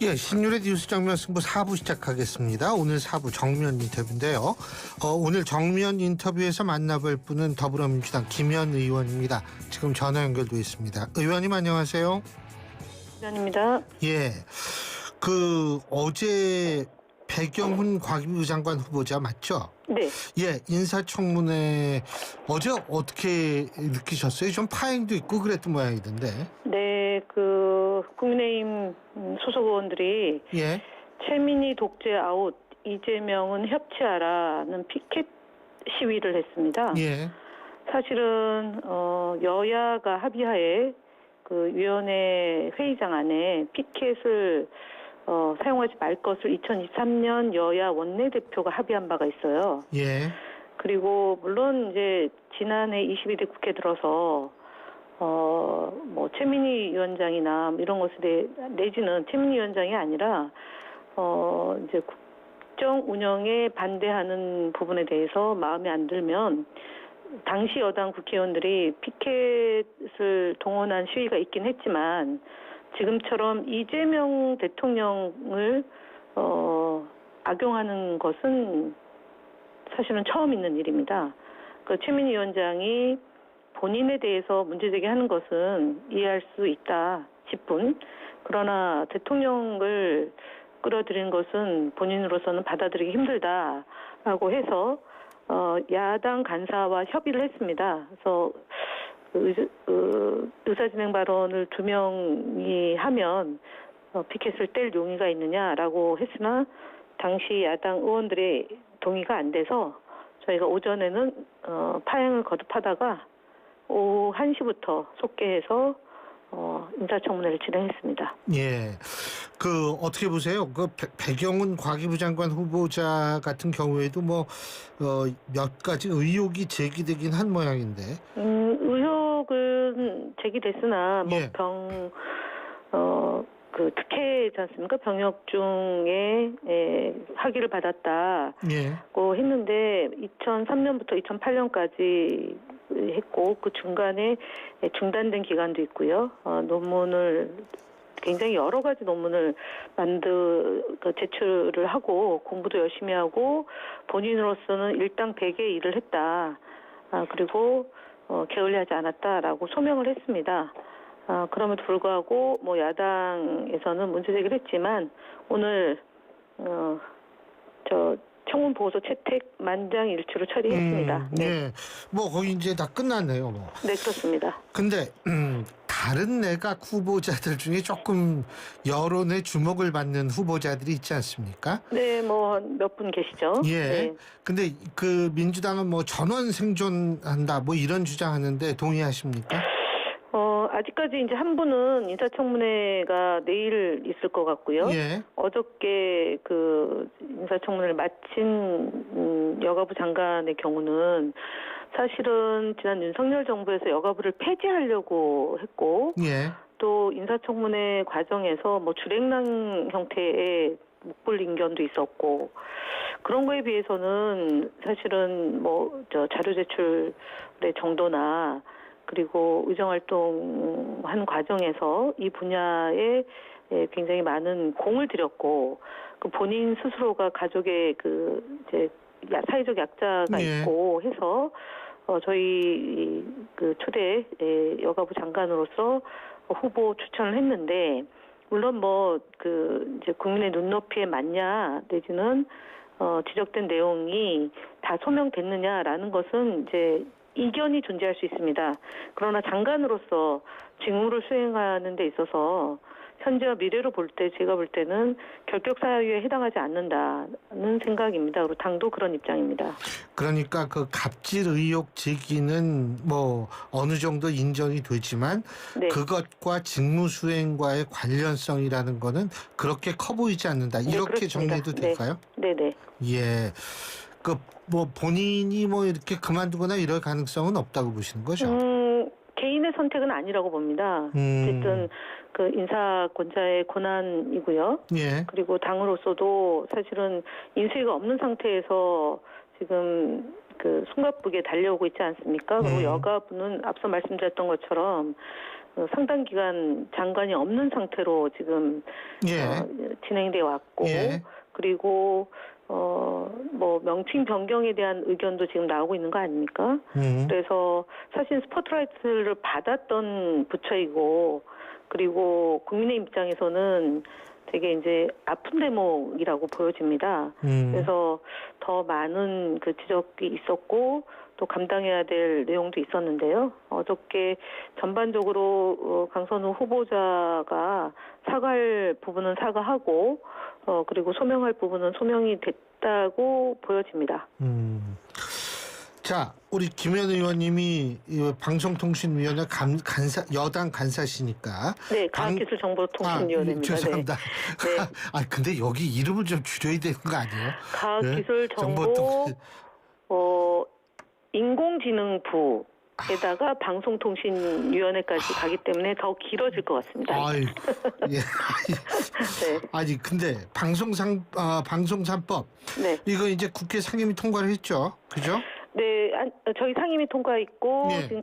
예, 신율의 뉴스 정면 승부 4부 시작하겠습니다. 오늘 4부 정면 인터뷰인데요. 오늘 정면 인터뷰에서 만나볼 분은 더불어민주당 김현 의원입니다. 지금 전화 연결돼 있습니다. 의원님 안녕하세요. 의원입니다. 예, 어제 배경훈 과기부 장관 후보자 맞죠? 네. 예, 인사청문회 어제 어떻게 느끼셨어요? 좀 파행도 있고 그랬던 모양이던데. 네, 국민의힘 소속 의원들이 예, 최민희 독재 아웃, 이재명은 협치하라는 피켓 시위를 했습니다. 예, 사실은 여야가 합의하에 위원회 회의장 안에 피켓을 사용하지 말 것을 2023년 여야 원내대표가 합의한 바가 있어요. 예, 그리고 물론 이제 지난해 22대 국회 들어서 최민희 위원장이나 이런 것에 내지는 최민희 위원장이 아니라 이제 국정 운영에 반대하는 부분에 대해서 마음에 안 들면 당시 여당 국회의원들이 피켓을 동원한 시위가 있긴 했지만 지금처럼 이재명 대통령을 악용하는 것은 사실은 처음 있는 일입니다. 최민희 위원장이 본인에 대해서 문제제기하는 것은 이해할 수 있다 싶은, 그러나 대통령을 끌어들인 것은 본인으로서는 받아들이기 힘들다라고 해서 야당 간사와 협의를 했습니다. 그래서 의사진행 발언을 2명이 하면 피켓을 뗄 용의가 있느냐라고 했으나 당시 야당 의원들의 동의가 안 돼서 저희가 오전에는 파행을 거듭하다가 오후 1시부터 속개해서 인사청문회를 진행했습니다. 예. 어떻게 보세요? 배경훈 과기부 장관 후보자 같은 경우에도 몇 가지 의혹이 제기되긴 한 모양인데. 의혹은 제기됐으나 예. 특혜지 않습니까? 병역 중에 학위를 받았다고 예. 했는데 2003년부터 2008년까지 했고 그 중간에 중단된 기간도 있고요. 논문을 굉장히 여러 가지 논문을 제출을 하고 공부도 열심히 하고 본인으로서는 일당 100의 일을 했다. 그리고 게을리하지 않았다라고 소명을 했습니다. 그럼에도 불구하고 야당에서는 문제제기를 했지만 오늘 청문 보고서 채택 만장일치로 처리했습니다. 네. 예. 거의 이제 다 끝났네요. 네, 그렇습니다. 근데 다른 내각 후보자들 중에 조금 여론의 주목을 받는 후보자들이 있지 않습니까? 네, 몇 분 계시죠? 예. 네. 근데 민주당은 전원 생존한다 이런 주장하는데 동의하십니까? 아직까지 이제 한 분은 인사청문회가 내일 있을 것 같고요. 예. 어저께 인사청문회를 마친 여가부 장관의 경우는 사실은 지난 윤석열 정부에서 여가부를 폐지하려고 했고, 예. 또 인사청문회 과정에서 주랭랑 형태의 목불인견도 있었고, 그런 거에 비해서는 사실은 자료 제출의 정도나 그리고 의정활동한 과정에서 이 분야에 굉장히 많은 공을 들였고, 본인 스스로가 가족의 사회적 약자가 예. 있고 해서 저희 초대 여가부 장관으로서 후보 추천을 했는데, 물론 이제 국민의 눈높이에 맞냐 내지는 지적된 내용이 다 소명됐느냐라는 것은 이제 이견이 존재할 수 있습니다. 그러나 장관으로서 직무를 수행하는 데 있어서 현재와 미래로 제가 볼 때는 결격 사유에 해당하지 않는다는 생각입니다. 그리고 당도 그런 입장입니다. 그러니까 갑질 의혹 제기는 어느 정도 인정이 되지만 네. 그것과 직무 수행과의 관련성이라는 거는 그렇게 커 보이지 않는다. 이렇게 그렇습니다. 정리해도 될까요? 네. 예. 본인이 이렇게 그만두거나 이럴 가능성은 없다고 보시는 거죠? 개인의 선택은 아니라고 봅니다. 어쨌든 인사권자의 권한이고요. 예. 그리고 당으로서도 사실은 인수위가 없는 상태에서 지금 숨가쁘게 달려오고 있지 않습니까? 그리고 여가부는 앞서 말씀드렸던 것처럼 상당 기간 장관이 없는 상태로 지금 진행돼 왔고 그리고 뭐 명칭 변경에 대한 의견도 지금 나오고 있는 거 아닙니까? 그래서 사실 스포트라이트를 받았던 부처이고 그리고 국민의 입장에서는 되게 이제 아픈 대목이라고 보여집니다. 그래서 더 많은 그 지적이 있었고 또 감당해야 될 내용도 있었는데요. 어저께 전반적으로 강선우 후보자가 사과할 부분은 사과하고 그리고 소명할 부분은 소명이 됐다고 보여집니다. 자, 우리 김현 의원님이 방송통신위원회 여당 간사시니까. 네, 과학기술정보통신위원회입니다. 죄송합니다. 네. 아, 근데 여기 이름을 좀 줄여야 되는 거 아니에요? 과학기술정보 인공지능부에다가 방송통신위원회까지 가기 때문에 더 길어질 것 같습니다. 아유, 예. 네. 아니 근데 방송산법 이거 이제 국회 상임위 통과를 했죠, 그죠? 네, 저희 상임위 통과했고 지금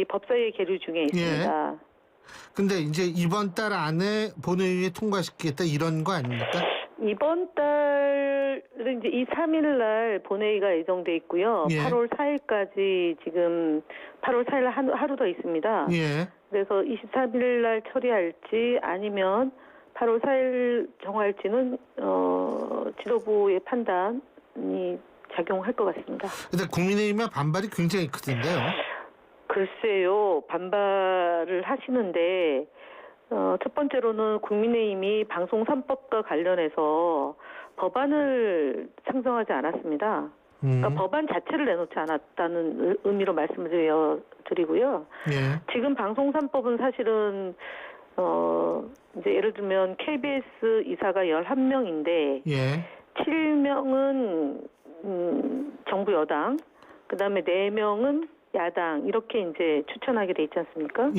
법사위에 계류 중에 있습니다. 근데 이제 이번 달 안에 본회의에 통과시키겠다 이런 거 아닙니까? 이번 달은 이제 2, 3일 날 본회의가 예정돼 있고요. 8월 4일까지 지금 8월 4일 하루 더 있습니다. 그래서 23일 날 처리할지 아니면 8월 4일 정할지는 지도부의 판단이 작용할 것 같습니다. 근데 국민의힘의 반발이 굉장히 크던데요. 글쎄요, 반발을 하시는데 첫 번째로는 국민의힘이 방송 3법과 관련해서 법안을 상정하지 않았습니다. 그러니까 법안 자체를 내놓지 않았다는 의미로 말씀을 드리고요. 지금 방송 3법은 사실은 이제 예를 들면 KBS 이사가 11명인데 7명은 정부 여당, 그다음에 4명은 야당 이렇게 이제 추천하게 돼 있지 않습니까?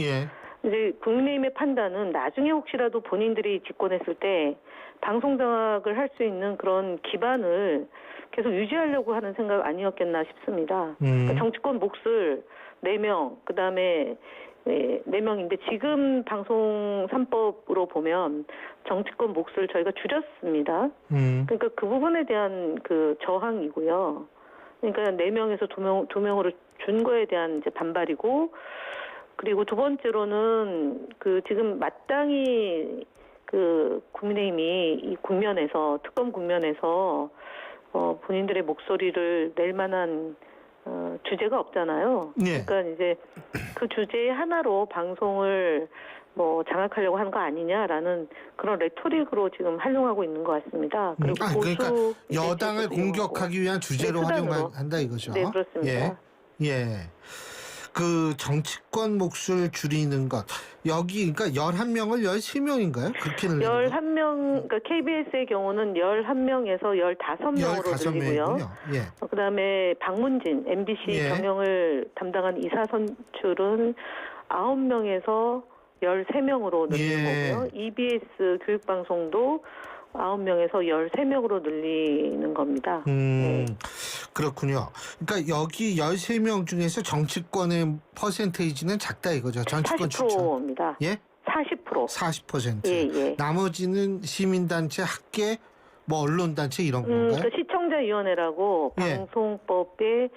이제 국민의힘의 판단은 나중에 혹시라도 본인들이 집권했을 때 방송 장악을 할 수 있는 그런 기반을 계속 유지하려고 하는 생각 아니었겠나 싶습니다. 그러니까 정치권 몫을 4명, 그다음에 4명인데 지금 방송 3법으로 보면 정치권 몫을 저희가 줄였습니다. 그러니까 그 부분에 대한 그 저항이고요. 그러니까 4명에서 2명으로 준 거에 대한 이제 반발이고, 그리고 두 번째로는 그 지금 마땅히 그 국민의힘이 이 국면에서 특검 국면에서 본인들의 목소리를 낼 만한 주제가 없잖아요. 그러니까 이제 그 주제 하나로 방송을 뭐 장악하려고 하는 거 아니냐라는 그런 레토릭으로 지금 활용하고 있는 것 같습니다. 그리고 그러니까 여당을 공격하기 위한 주제로 활용한다 이거죠. 네, 그렇습니다. 그 정치권 몫을 줄이는 것. 여기 그러니까 11명을 13명인가요? 그렇게 늘리는 11명, 그러니까 KBS의 경우는 11명에서 15명으로 늘리고요. 그다음에 박문진 MBC 경영을 담당한 이사 선출은 9명에서 13명으로 늘리는 거고요. EBS 교육방송도 9명에서 13명으로 늘리는 겁니다. 그렇군요. 그러니까 여기 13명 중에서 정치권의 퍼센테이지는 작다 이거죠. 정치권 40%입니다. 40%. 나머지는 시민단체, 학계, 뭐 언론단체 이런 건가요? 그러니까 시청자위원회라고 방송법에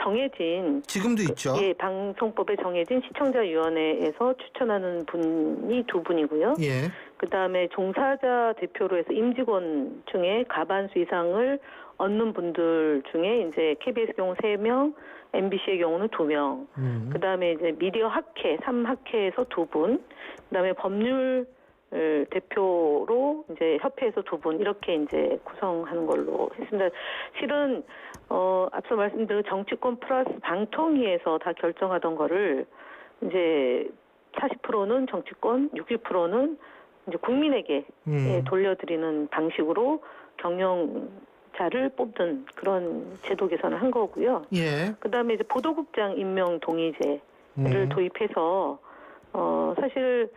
정해진 지금도 있죠. 방송법에 정해진 시청자위원회에서 추천하는 분이 2분이고요. 그다음에 종사자 대표로 해서 임직원 중에 과반수 이상을 얻는 분들 중에 이제 KBS 경우 3명, MBC의 경우는 2명. 그다음에 이제 미디어 학회, 3학회에서 2분. 그다음에 법률 대표로 이제 협회에서 2분 이렇게 이제 구성하는 걸로 했습니다. 실은 앞서 말씀드린 정치권 플러스 방통위에서 다 결정하던 거를 이제 40%는 정치권, 60%는 이제 국민에게 돌려드리는 방식으로 경영자를 뽑는 그런 제도 개선을 한 거고요. 그다음에 이제 보도국장 임명 동의제를 도입해서 사실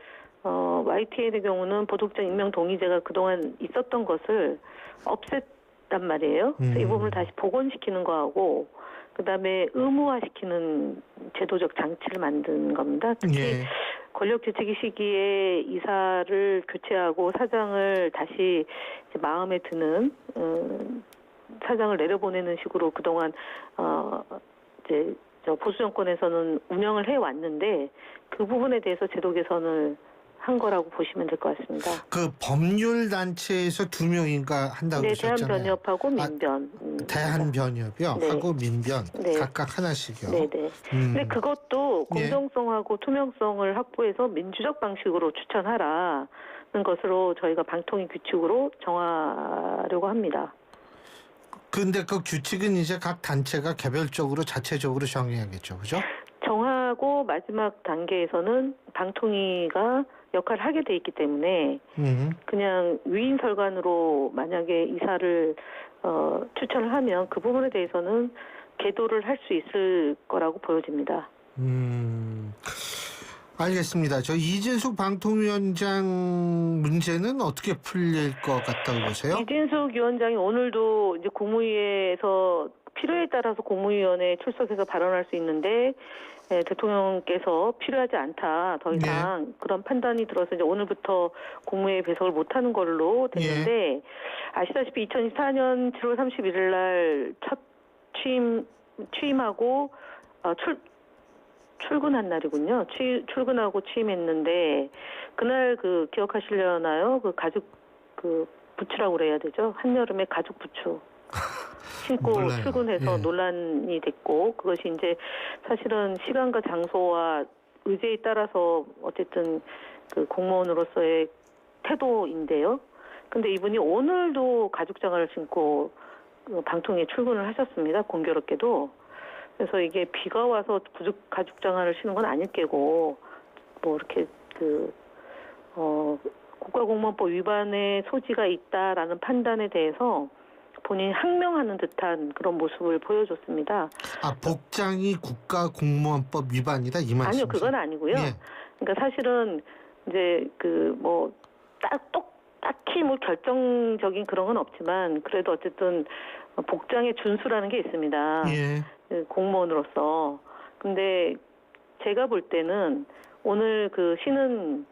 YTN의 경우는 보도국장 임명 동의제가 그동안 있었던 것을 없앴단 말이에요. 그래서 이 부분을 다시 복원시키는 거하고 그다음에 의무화시키는 제도적 장치를 만든 겁니다. 특히 권력 재채기 시기에 이사를 교체하고 사장을 다시 이제 마음에 드는 사장을 내려보내는 식으로 그동안 이제 보수 정권에서는 운영을 해 왔는데 그 부분에 대해서 제도 개선을 한 거라고 보시면 될 것 같습니다. 그 법률 단체에서 2명인가 한다고 네, 그러셨잖아요. 대한변협하고 민변. 대한변협이요? 네. 하고 민변 네. 각각 하나씩이요. 네, 네. 근데 그것도 예. 공정성하고 투명성을 확보해서 민주적 방식으로 추천하라는 것으로 저희가 방통위 규칙으로 정하려고 합니다. 근데 그 규칙은 이제 각 단체가 개별적으로 자체적으로 정해야겠죠, 그죠? 정하고 마지막 단계에서는 방통위가 역할을 하게 돼 있기 때문에 그냥 위인 설관으로 만약에 이사를 추천을 하면 그 부분에 대해서는 계도를 할 수 있을 거라고 보여집니다. 알겠습니다. 저 이진숙 방통위원장 문제는 어떻게 풀릴 것 같다고 보세요? 이진숙 위원장이 오늘도 이제 국무위에서 필요에 따라서 국무위원회에 출석해서 발언할 수 있는데 대통령께서 필요하지 않다. 더 이상 그런 판단이 들어서 이제 오늘부터 국무회에 배석을 못하는 걸로 됐는데 아시다시피 2024년 7월 31일 날 첫 취임하고 출근한 날이군요. 출근하고 취임했는데 그날 그 기억하시려나요? 그 가죽 그 부츠라고 그래야 되죠. 한여름에 가죽 부츠 신고 몰라요. 출근해서 예. 논란이 됐고 그것이 이제 사실은 시간과 장소와 의제에 따라서 어쨌든 그 공무원으로서의 태도인데요. 근데 이분이 오늘도 가죽 장화를 신고 방통위에 출근을 하셨습니다. 공교롭게도. 그래서 이게 비가 와서 가죽 장화를 신은 건 아닐 게고 뭐 이렇게 국가공무원법 위반의 소지가 있다라는 판단에 대해서 본인이 항명하는 듯한 그런 모습을 보여줬습니다. 아, 복장이 국가공무원법 위반이다 이 말씀이세요? 아니요, 그건 아니고요. 예. 그러니까 사실은 이제 딱히 뭐 결정적인 그런 건 없지만 그래도 어쨌든 복장의 준수라는 게 있습니다. 예. 공무원으로서. 근데 제가 볼 때는 오늘 그 신은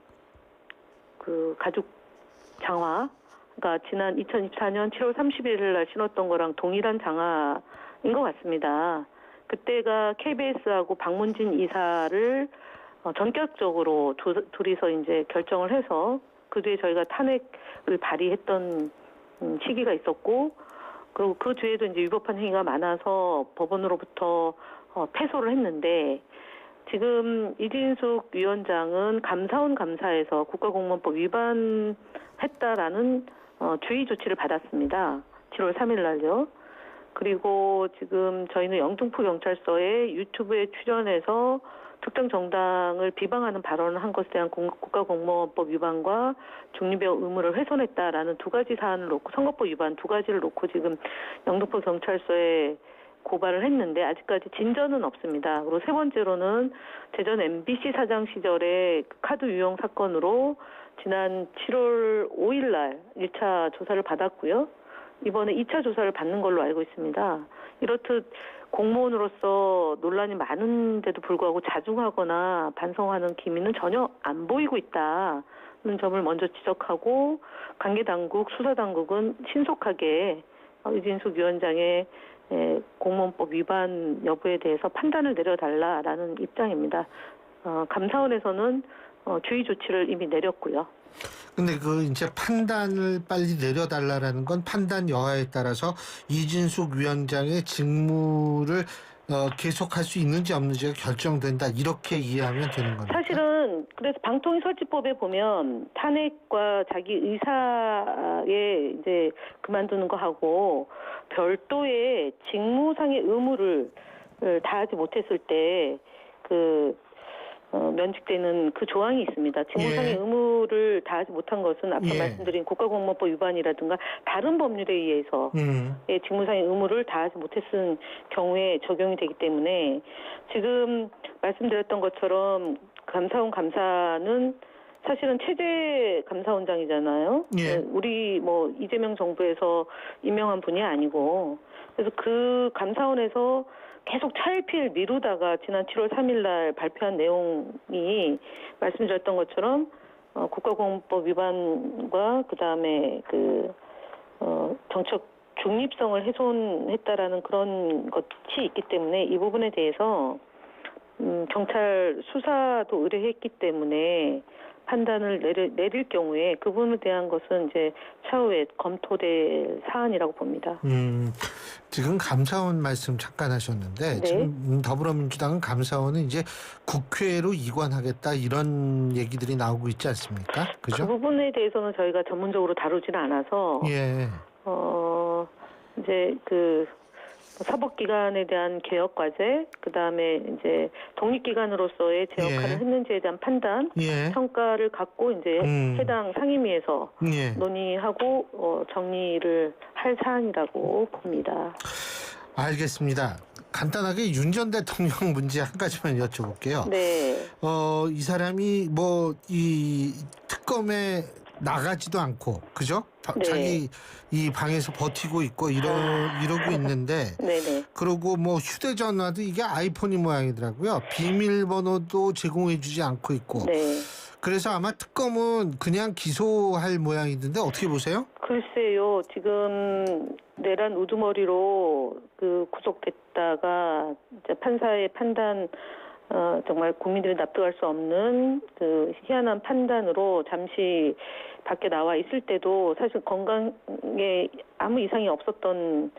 그 가죽 장화가 지난 2024년 7월 31일 날 신었던 거랑 동일한 장화인 것 같습니다. 그때가 KBS하고 박문진 이사를 전격적으로 둘이서 이제 결정을 해서 그 뒤에 저희가 탄핵을 발의했던 시기가 있었고 그리고 그 뒤에도 이제 위법한 행위가 많아서 법원으로부터 패소를 했는데 지금 이진숙 위원장은 감사원 감사에서 국가공무원법 위반했다라는 주의 조치를 받았습니다. 7월 3일 날요. 그리고 지금 저희는 영등포 경찰서에 유튜브에 출연해서 특정 정당을 비방하는 발언을 한 것에 대한 국가공무원법 위반과 중립의 의무를 훼손했다라는 두 가지 사안을 놓고 선거법 위반 두 가지를 놓고 지금 영등포 경찰서에 고발을 했는데 아직까지 진전은 없습니다. 그리고 세 번째로는 대전 MBC 사장 시절의 카드 유용 사건으로 지난 7월 5일 날 1차 조사를 받았고요. 이번에 2차 조사를 받는 걸로 알고 있습니다. 이렇듯 공무원으로서 논란이 많은데도 불구하고 자중하거나 반성하는 기미는 전혀 안 보이고 있다는 점을 먼저 지적하고 관계당국, 수사당국은 신속하게 이진숙 위원장의 공무원법 위반 여부에 대해서 판단을 내려달라라는 입장입니다. 감사원에서는 주의 조치를 이미 내렸고요. 근데 그 이제 판단을 빨리 내려달라라는 건 판단 여하에 따라서 이진숙 위원장의 직무를 계속할 수 있는지 없는지가 결정된다 이렇게 이해하면 되는 겁니다. 사실은 그래서 방통위 설치법에 보면 탄핵과 자기 의사에 이제 그만두는 거 하고 별도의 직무상의 의무를 다하지 못했을 때 면직되는 그 조항이 있습니다. 직무상의 의무를 다하지 못한 것은 앞서 말씀드린 국가공무원법 위반이라든가 다른 법률에 의해서 직무상의 의무를 다하지 못했을 경우에 적용이 되기 때문에 지금 말씀드렸던 것처럼 감사원 감사는 사실은 체제 감사원장이잖아요. 우리 이재명 정부에서 임명한 분이 아니고 그래서 그 감사원에서 계속 차일피일 미루다가 지난 7월 3일 날 발표한 내용이 말씀드렸던 것처럼 국가공무법 위반과 그다음에 정책 중립성을 훼손했다라는 그런 것이 있기 때문에 이 부분에 대해서 경찰 수사도 의뢰했기 때문에 판단을 내릴 경우에 그 부분에 대한 것은 이제 차후에 검토될 사안이라고 봅니다. 지금 감사원 말씀 잠깐 하셨는데 네. 지금 더불어민주당은 감사원은 이제 국회로 이관하겠다 이런 얘기들이 나오고 있지 않습니까? 그죠? 그 부분에 대해서는 저희가 전문적으로 다루지는 않아서 예. 이제 사법기관에 대한 개혁 과제, 그 다음에 이제 독립기관으로서의 제 역할을 예. 했는지에 대한 판단, 예. 평가를 갖고 이제 해당 상임위에서 예. 논의하고 정리를 할 사안이라고 봅니다. 알겠습니다. 간단하게 윤 전 대통령 문제 한 가지만 여쭤볼게요. 네. 이 사람이 이 특검에 나가지도 않고, 그죠? 네. 자기 이 방에서 버티고 있고 이러고 있는데, 네네. 그리고 휴대전화도 이게 아이폰이 모양이더라고요. 비밀번호도 제공해주지 않고 있고. 네. 그래서 아마 특검은 그냥 기소할 모양이던데 어떻게 보세요? 글쎄요, 지금 내란 우두머리로 구속됐다가 이제 판사의 판단, 정말 국민들이 납득할 수 없는 희한한 판단으로 잠시 밖에 나와 있을 때도 사실 건강에 아무 이상이 없었던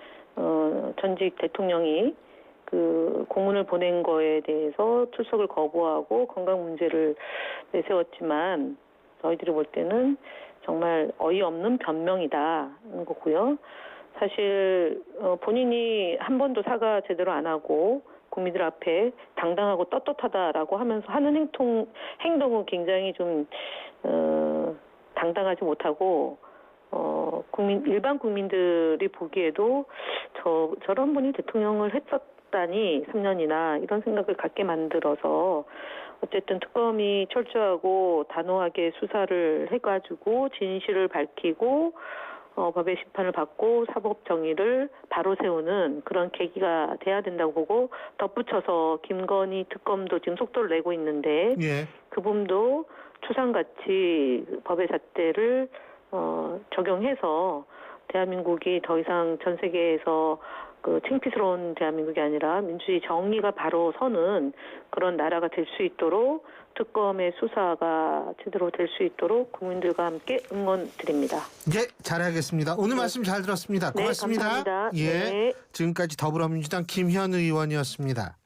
전직 대통령이 공문을 보낸 거에 대해서 출석을 거부하고 건강 문제를 내세웠지만 저희들이 볼 때는 정말 어이없는 변명이다는 거고요. 사실 본인이 한 번도 사과 제대로 안 하고 국민들 앞에 당당하고 떳떳하다라고 하면서 하는 행동은 굉장히 좀 당당하지 못하고 일반 국민들이 보기에도 저런 분이 대통령을 했었다니 3년이나 이런 생각을 갖게 만들어서 어쨌든 특검이 철저하고 단호하게 수사를 해가지고 진실을 밝히고 법의 심판을 받고 사법 정의를 바로 세우는 그런 계기가 돼야 된다고 보고, 덧붙여서 김건희 특검도 지금 속도를 내고 있는데 예. 그 부분도 추상같이 법의 잣대를 적용해서 대한민국이 더 이상 전 세계에서 창피스러운 대한민국이 아니라 민주주의 정의가 바로 서는 그런 나라가 될 수 있도록 특검의 수사가 제대로 될 수 있도록 국민들과 함께 응원드립니다. 예, 잘하겠습니다. 오늘 말씀 잘 들었습니다. 고맙습니다. 네, 감사합니다. 예, 네. 지금까지 더불어민주당 김현 의원이었습니다.